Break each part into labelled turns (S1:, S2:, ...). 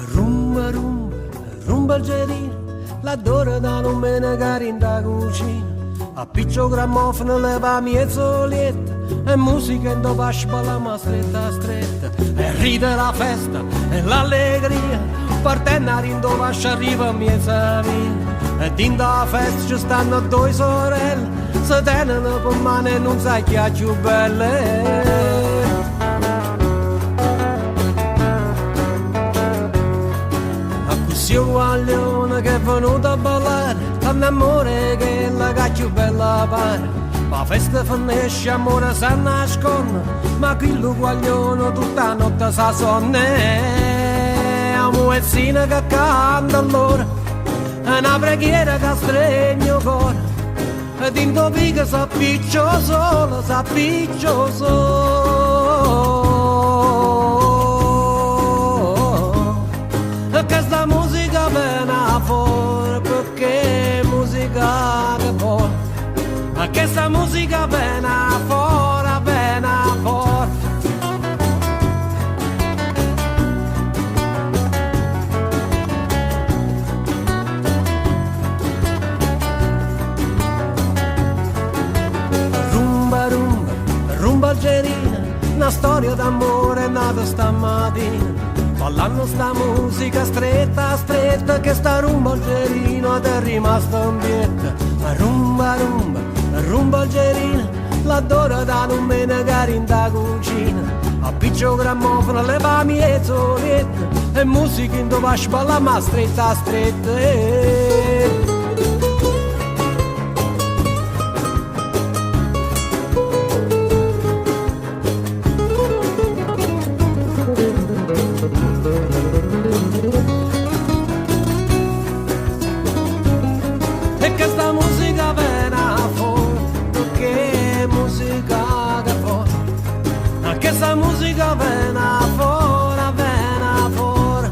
S1: Rumba, rumba, rumba algerina, l'adoro da non me ne cari in da cucina. A piccio grammofono leva miezolietta e musica in dopasci ballama stretta stretta. E ride la festa e l'allegria, partendo in dopasci arriva miezza mia. E in da festa ci stanno due sorelle, se tengono per mano e non sai chi è più belle. Io guaglione che è venuto a ballare, tanto amore che è la che più bella pare. Ma festa finisce, amore si nasconde, ma qui lo guaglione tutta notte sa sonne. A muezzina che canta allora, una preghiera che stregna il cuore, ed in dopica s'appiccio solo, s'appiccio solo. Che sta musica viene fuori, perché musica che fuori, che sta musica viene fuori, viene fuori. Rumba, rumba, rumba algerina, una storia d'amore nata stamattina. Ballando sta musica stretta, stretta, che sta rumba algerina ed è rimasta in bietta. Rumba, rumba, rumba algerina, l'adoro da non me ne cari in da cucina. A piccio grammofono leva miezolietta e musica in dove balla ma stretta, stretta. E che sta musica viene fuori, che musica che fuori, che sta musica viene fuori, viene fuori,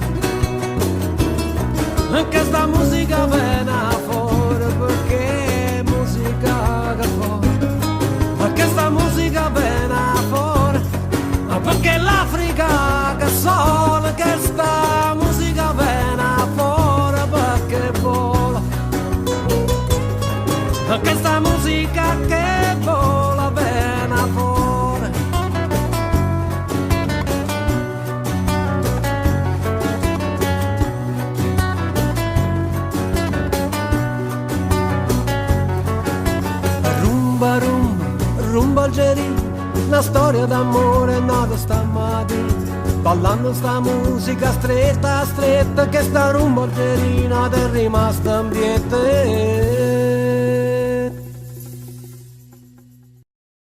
S1: che sta musica viene fuori, perché musica che fuori, che sta musica viene fuori, perché l'Africa che sola, che sta musica viene fuori, perché vola. Questa musica che vola bene fuori. Rumba, rumba, rumba algerina, una storia d'amore nata stamattina. Ballando sta musica stretta, stretta, che sta rumba algerina ed è rimasta in bietta.